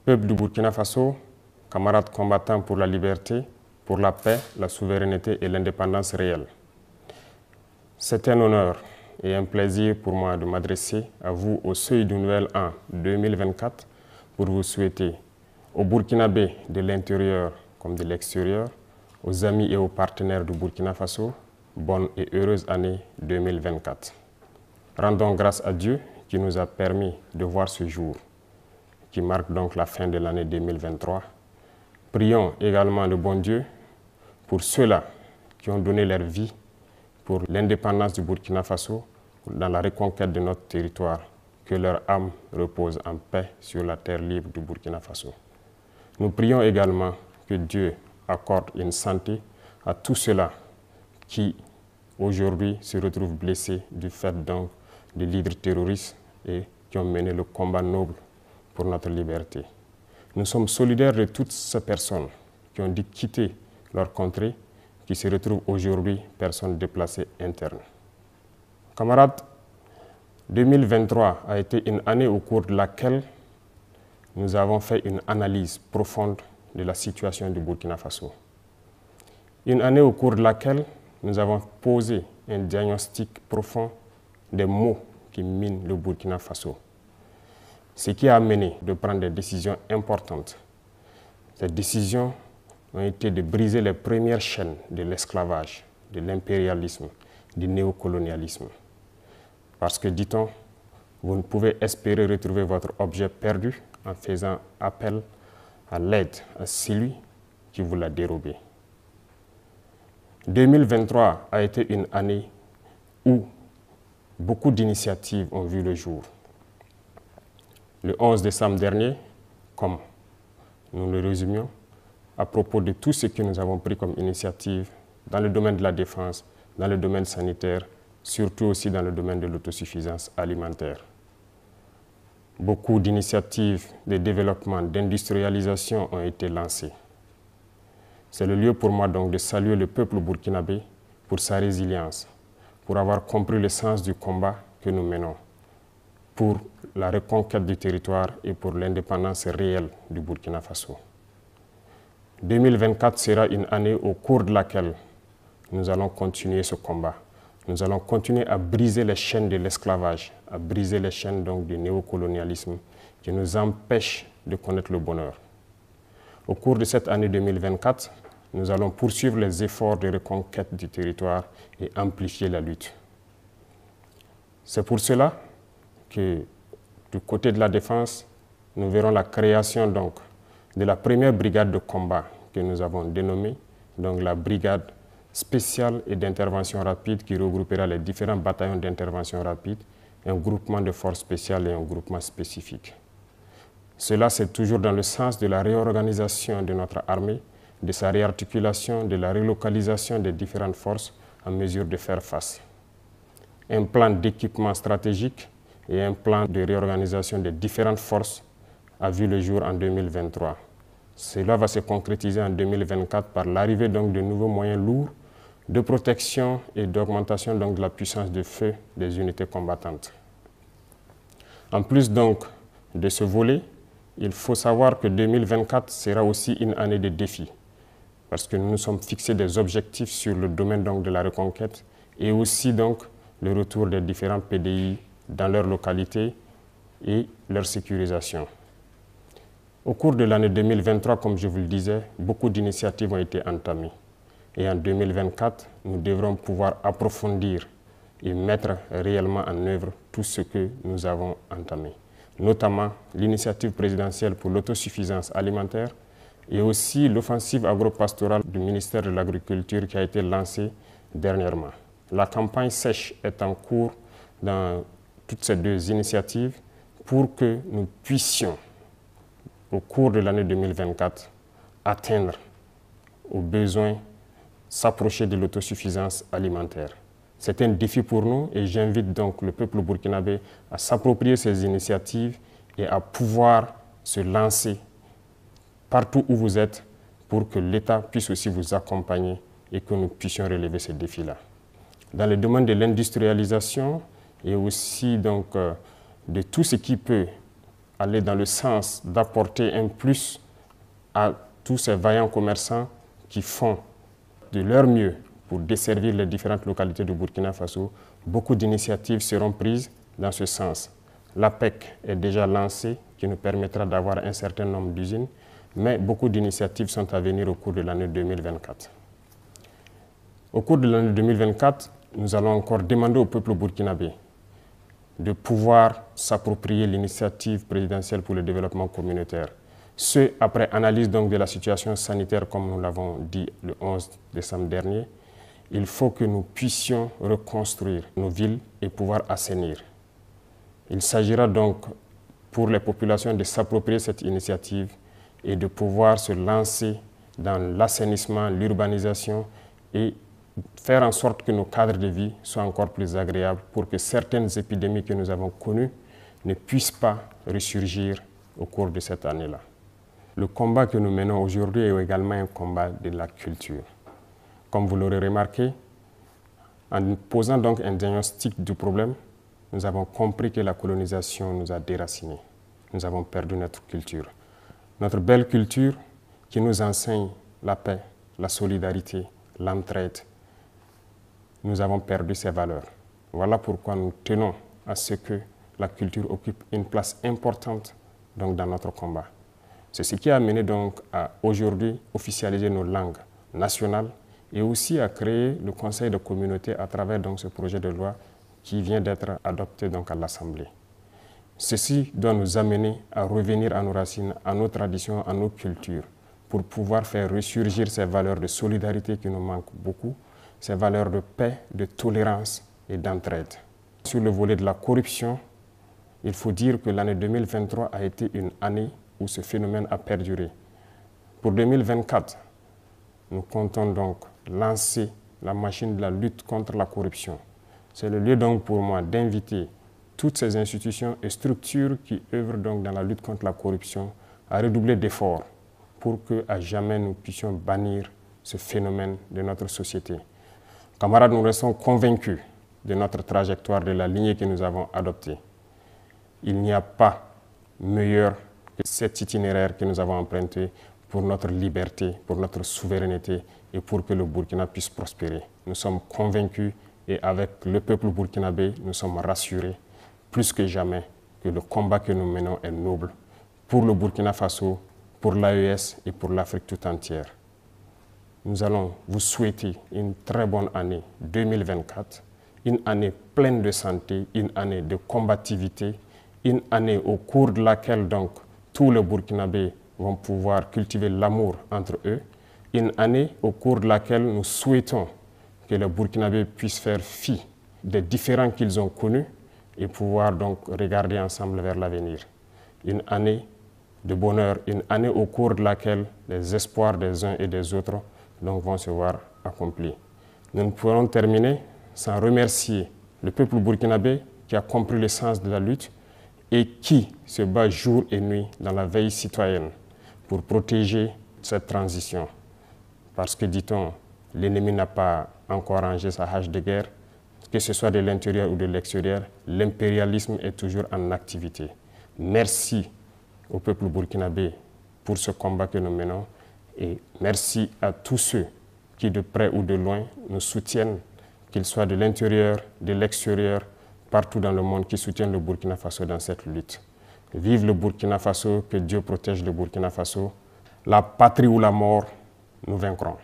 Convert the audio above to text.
Peuple du Burkina Faso, camarades combattants pour la liberté, pour la paix, la souveraineté et l'indépendance réelle. C'est un honneur et un plaisir pour moi de m'adresser à vous au seuil du nouvel an 2024 pour vous souhaiter aux Burkinabés de l'intérieur comme de l'extérieur, aux amis et aux partenaires du Burkina Faso, bonne et heureuse année 2024. Rendons grâce à Dieu qui nous a permis de voir ce jour, qui marque donc la fin de l'année 2023. Prions également le bon Dieu pour ceux-là qui ont donné leur vie pour l'indépendance du Burkina Faso, dans la reconquête de notre territoire, que leur âme repose en paix sur la terre libre du Burkina Faso. Nous prions également que Dieu accorde une santé à tous ceux-là qui aujourd'hui se retrouvent blessés du fait donc des leaders terroristes et qui ont mené le combat noble pour notre liberté. Nous sommes solidaires de toutes ces personnes qui ont dû quitter leur contrée, qui se retrouvent aujourd'hui personnes déplacées internes. Camarades, 2023 a été une année au cours de laquelle nous avons fait une analyse profonde de la situation du Burkina Faso. Une année au cours de laquelle nous avons posé un diagnostic profond des maux qui minent le Burkina Faso. Ce qui a amené de prendre des décisions importantes. Ces décisions ont été de briser les premières chaînes de l'esclavage, de l'impérialisme, du néocolonialisme. Parce que, dit-on, vous ne pouvez espérer retrouver votre objet perdu en faisant appel à l'aide à celui qui vous l'a dérobé. 2023 a été une année où beaucoup d'initiatives ont vu le jour. Le 11 décembre dernier, comme nous le résumions, à propos de tout ce que nous avons pris comme initiative dans le domaine de la défense, dans le domaine sanitaire, surtout aussi dans le domaine de l'autosuffisance alimentaire. Beaucoup d'initiatives de développement, d'industrialisation ont été lancées. C'est le lieu pour moi donc de saluer le peuple burkinabé pour sa résilience, pour avoir compris le sens du combat que nous menons, pour la reconquête du territoire et pour l'indépendance réelle du Burkina Faso. 2024 sera une année au cours de laquelle nous allons continuer ce combat. Nous allons continuer à briser les chaînes de l'esclavage, à briser les chaînes donc du néocolonialisme qui nous empêchent de connaître le bonheur. Au cours de cette année 2024, nous allons poursuivre les efforts de reconquête du territoire et amplifier la lutte. C'est pour cela que du côté de la défense, nous verrons la création donc de la première brigade de combat que nous avons dénommée, donc la brigade spéciale et d'intervention rapide qui regroupera les différents bataillons d'intervention rapide, un groupement de forces spéciales et un groupement spécifique. Cela, c'est toujours dans le sens de la réorganisation de notre armée, de sa réarticulation, de la relocalisation des différentes forces en mesure de faire face. Un plan d'équipement stratégique et un plan de réorganisation des différentes forces a vu le jour en 2023. Cela va se concrétiser en 2024 par l'arrivée donc de nouveaux moyens lourds de protection et d'augmentation donc de la puissance de feu des unités combattantes. En plus donc de ce volet, il faut savoir que 2024 sera aussi une année de défis parce que nous nous sommes fixés des objectifs sur le domaine donc de la reconquête et aussi donc le retour des différents PDI dans leur localité et leur sécurisation. Au cours de l'année 2023, comme je vous le disais, beaucoup d'initiatives ont été entamées. Et en 2024, nous devrons pouvoir approfondir et mettre réellement en œuvre tout ce que nous avons entamé. Notamment l'initiative présidentielle pour l'autosuffisance alimentaire et aussi l'offensive agro-pastorale du ministère de l'Agriculture qui a été lancée dernièrement. La campagne sèche est en cours dans toutes ces deux initiatives pour que nous puissions, au cours de l'année 2024, atteindre aux besoins, s'approcher de l'autosuffisance alimentaire. C'est un défi pour nous et j'invite donc le peuple burkinabé à s'approprier ces initiatives et à pouvoir se lancer partout où vous êtes pour que l'État puisse aussi vous accompagner et que nous puissions relever ces défis-là. Dans le domaine de l'industrialisation et aussi donc de tout ce qui peut aller dans le sens d'apporter un plus à tous ces vaillants commerçants qui font de leur mieux pour desservir les différentes localités du Burkina Faso. Beaucoup d'initiatives seront prises dans ce sens. L'APEC est déjà lancée, qui nous permettra d'avoir un certain nombre d'usines, mais beaucoup d'initiatives sont à venir au cours de l'année 2024. Au cours de l'année 2024, nous allons encore demander au peuple burkinabé de pouvoir s'approprier l'initiative présidentielle pour le développement communautaire. Ce, après analyse donc de la situation sanitaire, comme nous l'avons dit le 11 décembre dernier, il faut que nous puissions reconstruire nos villes et pouvoir assainir. Il s'agira donc pour les populations de s'approprier cette initiative et de pouvoir se lancer dans l'assainissement, l'urbanisation et faire en sorte que nos cadres de vie soient encore plus agréables pour que certaines épidémies que nous avons connues ne puissent pas ressurgir au cours de cette année-là. Le combat que nous menons aujourd'hui est également un combat de la culture. Comme vous l'aurez remarqué, en posant donc un diagnostic du problème, nous avons compris que la colonisation nous a déracinés. Nous avons perdu notre culture. Notre belle culture qui nous enseigne la paix, la solidarité, l'entraide. Nous avons perdu ces valeurs. Voilà pourquoi nous tenons à ce que la culture occupe une place importante donc, dans notre combat. C'est ce qui a amené donc à aujourd'hui officialiser nos langues nationales et aussi à créer le Conseil de communauté à travers donc, ce projet de loi qui vient d'être adopté donc, à l'Assemblée. Ceci doit nous amener à revenir à nos racines, à nos traditions, à nos cultures, pour pouvoir faire ressurgir ces valeurs de solidarité qui nous manquent beaucoup, ces valeurs de paix, de tolérance et d'entraide. Sur le volet de la corruption, il faut dire que l'année 2023 a été une année où ce phénomène a perduré. Pour 2024, nous comptons donc lancer la machine de la lutte contre la corruption. C'est le lieu donc pour moi d'inviter toutes ces institutions et structures qui œuvrent donc dans la lutte contre la corruption à redoubler d'efforts pour qu'à jamais nous puissions bannir ce phénomène de notre société. Camarades, nous restons convaincus de notre trajectoire, de la lignée que nous avons adoptée. Il n'y a pas meilleur que cet itinéraire que nous avons emprunté pour notre liberté, pour notre souveraineté et pour que le Burkina puisse prospérer. Nous sommes convaincus et avec le peuple burkinabé, nous sommes rassurés plus que jamais que le combat que nous menons est noble pour le Burkina Faso, pour l'AES et pour l'Afrique tout entière. Nous allons vous souhaiter une très bonne année 2024, une année pleine de santé, une année de combativité, une année au cours de laquelle donc tous les Burkinabés vont pouvoir cultiver l'amour entre eux, une année au cours de laquelle nous souhaitons que les Burkinabés puissent faire fi des différends qu'ils ont connus et pouvoir donc regarder ensemble vers l'avenir. Une année de bonheur, une année au cours de laquelle les espoirs des uns et des autres donc, vont se voir accomplis. Nous ne pourrons terminer sans remercier le peuple burkinabé qui a compris le sens de la lutte et qui se bat jour et nuit dans la veille citoyenne pour protéger cette transition. Parce que, dit-on, l'ennemi n'a pas encore rangé sa hache de guerre, que ce soit de l'intérieur ou de l'extérieur, l'impérialisme est toujours en activité. Merci au peuple burkinabé pour ce combat que nous menons et merci à tous ceux qui, de près ou de loin, nous soutiennent, qu'ils soient de l'intérieur, de l'extérieur, partout dans le monde, qui soutiennent le Burkina Faso dans cette lutte. Vive le Burkina Faso, que Dieu protège le Burkina Faso. La patrie ou la mort, nous vaincrons.